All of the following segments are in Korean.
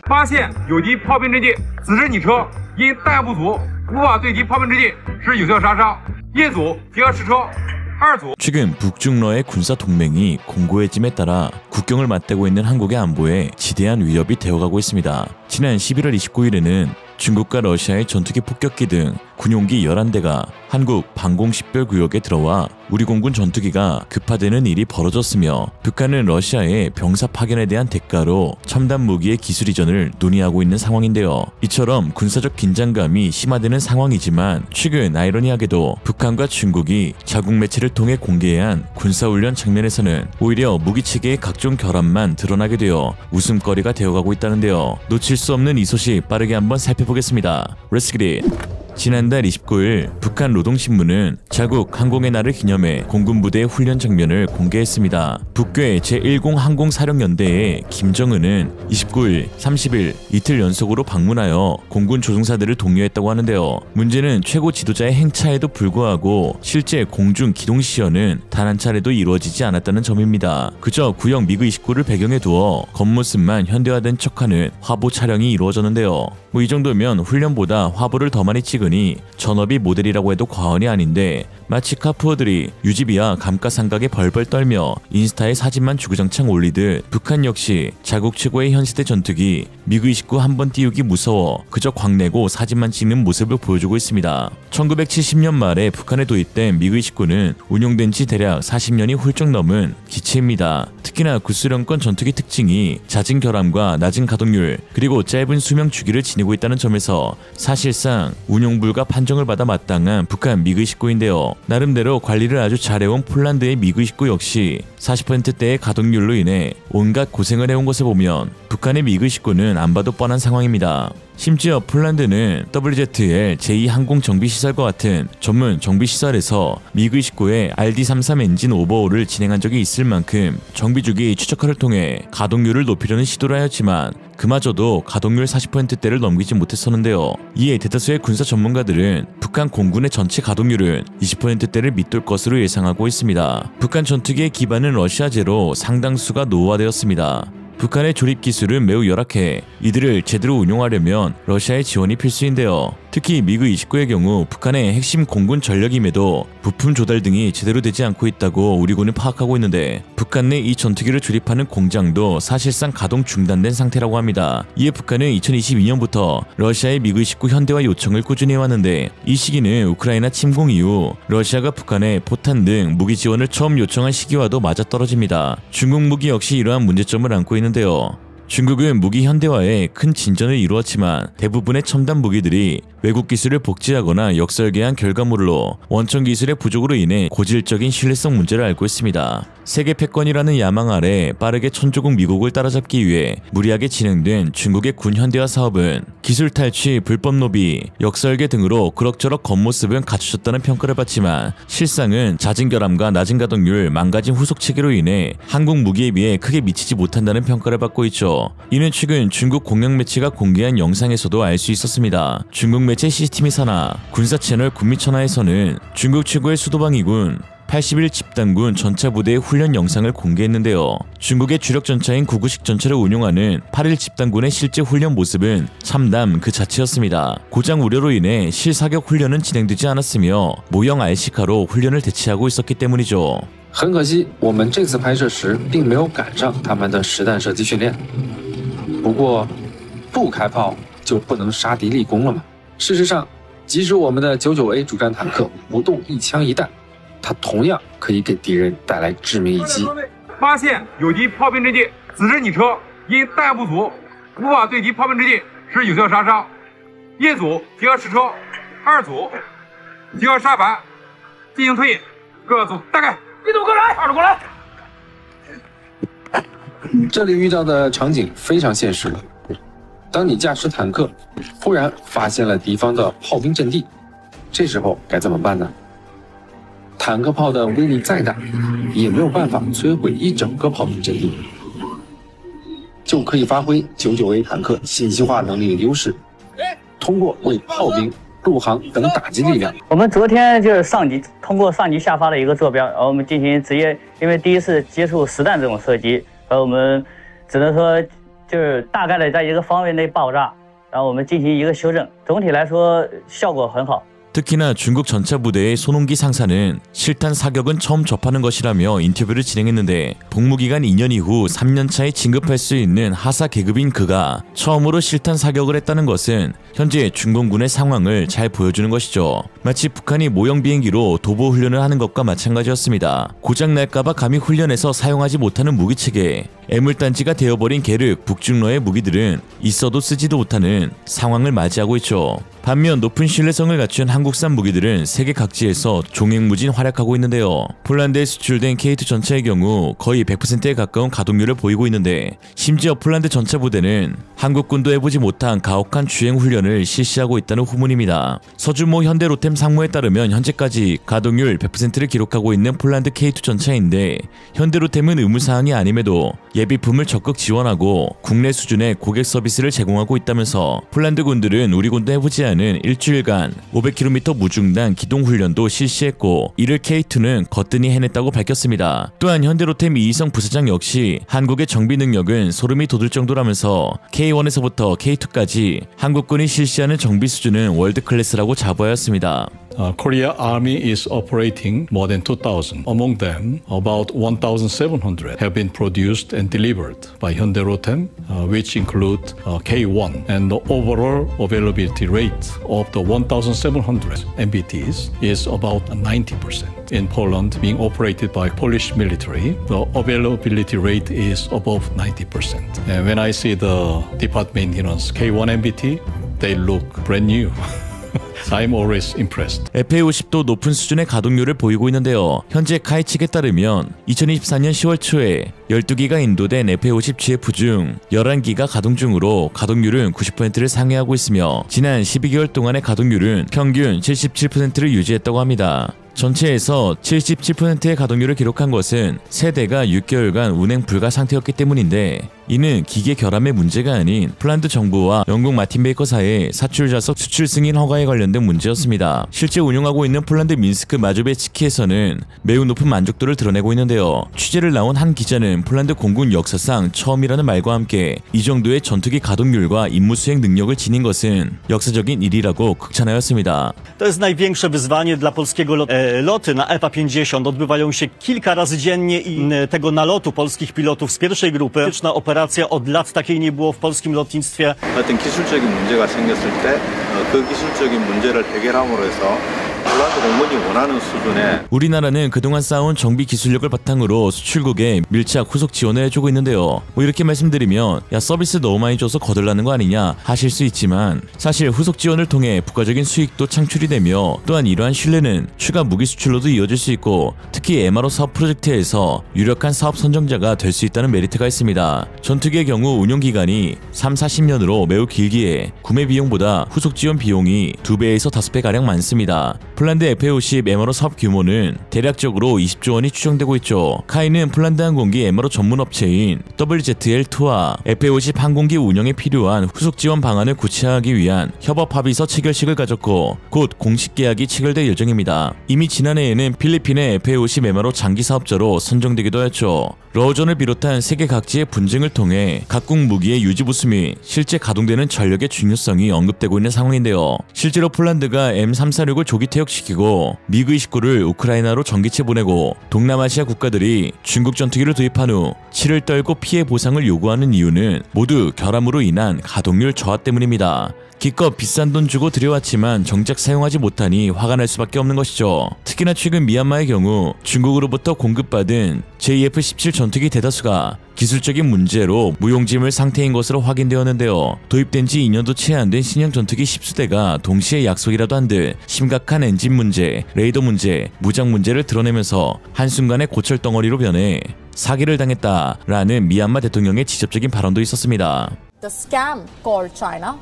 发现有敌炮兵阵地，此时你车因弹药不足，无法对敌炮兵阵地施有效杀伤。一组结合实车。 최근 북중러의 군사 동맹이 공고해짐에 따라 국경을 맞대고 있는 한국의 안보에 지대한 위협이 되어가고 있습니다. 지난 11월 29일에는 중국과 러시아의 전투기 폭격기 등 군용기 11대가 한국 방공식별 구역에 들어와 우리 공군 전투기가 급파되는 일이 벌어졌으며 북한은 러시아의 병사 파견에 대한 대가로 첨단 무기의 기술 이전을 논의하고 있는 상황인데요. 이처럼 군사적 긴장감이 심화되는 상황이지만 최근 아이러니하게도 북한과 중국이 자국 매체를 통해 공개한 군사훈련 장면에서는 오히려 무기체계의 각종 결함만 드러나게 되어 웃음거리가 되어가고 있다는데요. 놓칠 수 없는 이 소식 빠르게 한번 살펴보겠습니다. Let's get it! 지난달 29일 북한 노동신문은 자국 항공의 날을 기념해 공군부대의 훈련 장면을 공개했습니다. 북괴 제10항공사령연대의 김정은은 29일, 30일 이틀 연속으로 방문하여 공군 조종사들을 독려했다고 하는데요. 문제는 최고 지도자의 행차에도 불구하고 실제 공중 기동 시연은 단 한 차례도 이루어지지 않았다는 점입니다. 그저 구형 미그-29를 배경에 두어 겉모습만 현대화된 척하는 화보 촬영이 이루어졌는데요. 이 정도면 훈련보다 화보를 더 많이 찍으니 전업이 모델이라고 해도 과언이 아닌데 마치 카푸어들이 유지비와 감가상각에 벌벌 떨며 인스타에 사진만 주구장창 올리듯 북한 역시 자국 최고의 현시대 전투기 미그-29 한번 띄우기 무서워 그저 광내고 사진만 찍는 모습을 보여주고 있습니다. 1970년 말에 북한에 도입된 미그-29는 운용된 지 대략 40년이 훌쩍 넘은 기체입니다. 특히나 구수령권 전투기 특징이 잦은 결함과 낮은 가동률 그리고 짧은 수명 주기를 지니고 있다는 점에서 사실상 운용불가 판정을 받아 마땅한 북한 미그-29인데요. 나름대로 관리를 아주 잘해온 폴란드의 미그-29 역시 40%대의 가동률로 인해 온갖 고생을 해온 것을 보면 북한의 미그-29는 안 봐도 뻔한 상황입니다. 심지어 폴란드는 WZL 제2항공정비시설과 같은 전문 정비시설에서 미그-29의 RD-33 엔진 오버홀을 진행한 적이 있을 만큼 정비주기 추적화를 통해 가동률을 높이려는 시도를 하였지만 그마저도 가동률 40%대를 넘기지 못했었는데요. 이에 대다수의 군사 전문가들은 북한 공군의 전체 가동률은 20%대를 밑돌 것으로 예상하고 있습니다. 북한 전투기의 기반은 러시아제로 상당수가 노후화되었습니다. 북한의 조립 기술은 매우 열악해 이들을 제대로 운용하려면 러시아의 지원이 필수인데요. 특히 미그-29의 경우 북한의 핵심 공군 전력임에도 부품 조달 등이 제대로 되지 않고 있다고 우리군은 파악하고 있는데 북한 내 이 전투기를 조립하는 공장도 사실상 가동 중단된 상태라고 합니다. 이에 북한은 2022년부터 러시아의 미그-29 현대화 요청을 꾸준히 해왔는데 이 시기는 우크라이나 침공 이후 러시아가 북한에 포탄 등 무기 지원을 처음 요청한 시기와도 맞아떨어집니다. 중국 무기 역시 이러한 문제점을 안고 있는데요. 중국은 무기 현대화에 큰 진전을 이루었지만 대부분의 첨단 무기들이 외국 기술을 복제하거나 역설계한 결과물로 원천 기술의 부족으로 인해 고질적인 신뢰성 문제를 앓고 있습니다. 세계 패권이라는 야망 아래 빠르게 천조국 미국을 따라잡기 위해 무리하게 진행된 중국의 군 현대화 사업은 기술 탈취, 불법 노비, 역설계 등으로 그럭저럭 겉모습은 갖추셨다는 평가를 받지만 실상은 잦은 결함과 낮은 가동률, 망가진 후속 체계로 인해 한국 무기에 비해 크게 미치지 못한다는 평가를 받고 있죠. 이는 최근 중국 공영 매체가 공개한 영상에서도 알 수 있었습니다. 중국 매체 시스템이 산하, 군사 채널 군미천하에서는 중국 최고의 수도방위군 81 집단군 전차 부대의 훈련 영상을 공개했는데요. 중국의 주력 전차인 9구식 전차를 운용하는 81 집단군의 실제 훈련 모습은 참담 그 자체였습니다. 고장 우려로 인해 실사격 훈련은 진행되지 않았으며 모형 RC카로 훈련을 대체하고 있었기 때문이죠. 很可惜，我们这次拍摄时并没有赶上他们的实弹射击训练。不过，不开炮就不能杀敌立功了吗？事实上，即使我们的99A 主战坦克不动一枪一弹，它同样可以给敌人带来致命一击。发现有敌炮兵阵地，此时你车因弹药不足，无法对敌炮兵阵地施有效杀伤。一组结合实车，二组结合沙盘进行推引，各组大概。 一组过来，二组过来。这里遇到的场景非常现实。当你驾驶坦克，忽然发现了敌方的炮兵阵地，这时候该怎么办呢？坦克炮的威力再大，也没有办法摧毁一整个炮兵阵地，就可以发挥99A 坦克信息化能力的优势，通过为炮兵陆航等打击力量。我们昨天就是通过上级下发的一个坐标，我们进行直接，因为第一次接触实弹这种射击，我们只能说就是大概的在一个方位内爆炸，然后我们进行一个修正。总体来说效果很好。 특히나 중국 전차 부대의 손홍기 상사는 실탄 사격은 처음 접하는 것이라며 인터뷰를 진행했는데 복무기간 2년 이후 3년차에 진급할 수 있는 하사 계급인 그가 처음으로 실탄 사격을 했다는 것은 현재 중공군의 상황을 잘 보여주는 것이죠. 마치 북한이 모형 비행기로 도보 훈련을 하는 것과 마찬가지였습니다. 고장날까봐 감히 훈련에서 사용하지 못하는 무기체계, 애물단지가 되어버린 계륵 북중러의 무기들은 있어도 쓰지도 못하는 상황을 맞이하고 있죠. 반면 높은 신뢰성을 갖춘 한국산 무기들은 세계 각지에서 종횡무진 활약하고 있는데요. 폴란드에 수출된 K2 전차의 경우 거의 100%에 가까운 가동률을 보이고 있는데 심지어 폴란드 전차 부대는 한국군도 해보지 못한 가혹한 주행 훈련을 실시하고 있다는 후문입니다. 서주모 현대로템 상무에 따르면 현재까지 가동률 100%를 기록하고 있는 폴란드 K2 전차인데 현대로템은 의무사항이 아님에도 예비품을 적극 지원하고 국내 수준의 고객 서비스를 제공하고 있다면서 폴란드 군들은 우리 군도 해보지 않은 일주일간 500km 무중단 기동훈련도 실시했고 이를 K2는 거뜬히 해냈다고 밝혔습니다. 또한 현대로템 이희성 부사장 역시 한국의 정비 능력은 소름이 돋을 정도라면서 K1에서부터 K2까지 한국군이 실시하는 정비 수준은 월드클래스라고 자부하였습니다. Korea Army is operating more than 2,000. Among them, about 1,700 have been produced and delivered by Hyundai Rotem, which include K1. And the overall availability rate of the 1,700 MBTs is about 90%. In Poland, being operated by Polish military, the availability rate is above 90%. And when I see the department maintenance K1 MBT, they look brand new. I'm always impressed. FA-50도 높은 수준의 가동률을 보이고 있는데요. 현재 카이 측에 따르면 2024년 10월 초에 12기가 인도된 FA-50 GF 중 11기가 가동 중으로 가동률은 90%를 상회하고 있으며 지난 12개월 동안의 가동률은 평균 77%를 유지했다고 합니다. 전체에서 77%의 가동률을 기록한 것은 세대가 6개월간 운행 불가 상태였기 때문인데 이는 기계 결함의 문제가 아닌 폴란드 정부와 영국 마틴 베이커사의 사출 좌석 수출 승인 허가에 관련된 문제였습니다. 실제 운용하고 있는 폴란드 민스크 마조베츠키에서는 매우 높은 만족도를 드러내고 있는데요. 취재를 나온 한 기자는 폴란드 공군 역사상 처음이라는 말과 함께 이 정도의 전투기 가동률과 임무 수행 능력을 지닌 것은 역사적인 일이라고 극찬하였습니다. To jest największe wyzwanie dla polskiego loty na EPA-50 odbywają się kilka razy dziennie i tego nalotu polskich pilotów z pierwszej grupy. Operacja od lat takiej nie było w polskim lotnictwie. 어떤 기술적인 문제가 생겼을 때 그 기술적인 문제를 해결함으로 해서 폴란드 공군이 원하는 수준의 우리나라는 그동안 쌓아온 정비 기술력을 바탕으로 수출국에 밀착 후속 지원을 해주고 있는데요. 이렇게 말씀드리면 야 서비스 너무 많이 줘서 거들라는 거 아니냐 하실 수 있지만 사실 후속 지원을 통해 부가적인 수익도 창출이 되며 또한 이러한 신뢰는 추가 무기 수출로도 이어질 수 있고 특히 MRO 사업 프로젝트에서 유력한 사업 선정자가 될 수 있다는 메리트가 있습니다. 전투기의 경우 운용기간이 3-40년으로 매우 길기에 구매 비용보다 후속 지원 비용이 2배에서 5배가량 많습니다. 폴란드 FA-50 MRO 사업 규모는 대략적으로 20조 원이 추정되고 있죠. 카이는 폴란드 항공기 MRO 전문 업체인 WZL2와 FA-50 항공기 운영에 필요한 후속 지원 방안을 구체화하기 위한 협업 합의서 체결식을 가졌고 곧 공식 계약이 체결될 예정입니다. 이미 지난해에는 필리핀의 FA-50 MRO 장기 사업자로 선정되기도 했죠. 러전을 비롯한 세계 각지의 분쟁을 통해 각국 무기의 유지 보수 및 실제 가동되는 전력의 중요성이 언급되고 있는 상황인데요. 실제로 폴란드가 M346을 조기 퇴역시키고 미그-29를 우크라이나로 전기체 보내고 동남아시아 국가들이 중국 전투기를 도입한 후 치를 떨고 피해 보상을 요구하는 이유는 모두 결함으로 인한 가동률 저하 때문입니다. 기껏 비싼 돈 주고 들여왔지만 정작 사용하지 못하니 화가 날 수밖에 없는 것이죠. 특히나 최근 미얀마의 경우 중국으로부터 공급받은 JF-17 전투기 대다수가 기술적인 문제로 무용지물 상태인 것으로 확인되었는데요. 도입된 지 2년도 채 안 된 신형 전투기 10수대가 동시에 약속이라도 한 듯 심각한 엔진 문제, 레이더 문제, 무장 문제를 드러내면서 한순간에 고철 덩어리로 변해 사기를 당했다라는 미얀마 대통령의 지적적인 발언도 있었습니다. The scam called China.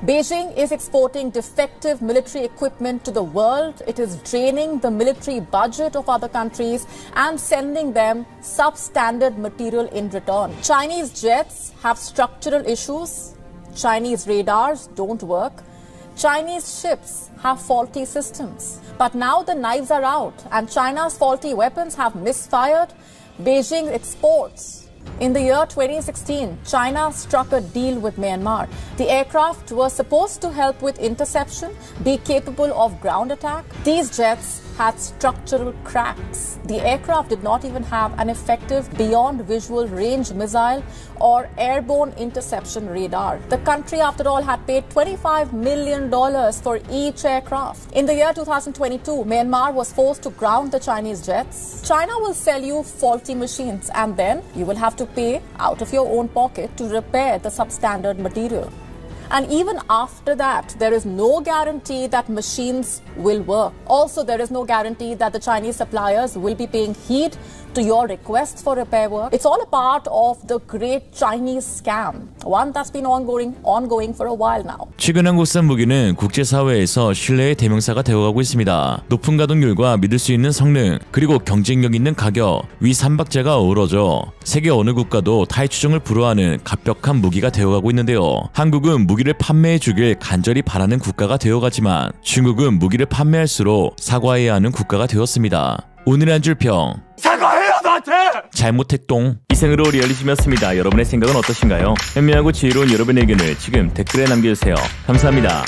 Beijing is exporting defective military equipment to the world. It is draining the military budget of other countries and sending them substandard material in return. Chinese jets have structural issues. Chinese radars don't work. Chinese ships have faulty systems. But now the knives are out and China's faulty weapons have misfired. Beijing exports. In the year 2016, China struck a deal with Myanmar. The aircraft were supposed to help with interception, be capable of ground attack. These jets had structural cracks. The aircraft did not even have an effective beyond visual range missile or airborne interception radar. The country, after all, had paid $25 million for each aircraft. In the year 2022, Myanmar was forced to ground the Chinese jets. China will sell you faulty machines and then you will have to pay out of your own pocket to repair the substandard material. And even after that, there is no guarantee that machines will work. Also, there is no guarantee that the Chinese suppliers will be paying heed to your request for repair work. It's all a part of the great Chinese scam, one that's been ongoing for a while now. 최근 한국산 무기는 국제사회에서 신뢰의 대명사가 되어가고 있습니다. 높은 가동률과 믿을 수 있는 성능, 그리고 경쟁력 있는 가격, 위 3박자가 어우러져 세계 어느 국가도 타의 추종을 불허하는 갑벽한 무기가 되어가고 있는데요. 한국은 무기를 판매해주길 간절히 바라는 국가가 되어가지만 중국은 무기를 판매할수록 사과해야 하는 국가가 되었습니다. 오늘의 한 줄 평. 사과해요 나한테! 잘못했동. 이상으로 리얼리즘이었습니다. 여러분의 생각은 어떠신가요? 현명하고 지혜로운 여러분의 의견을 지금 댓글에 남겨주세요. 감사합니다.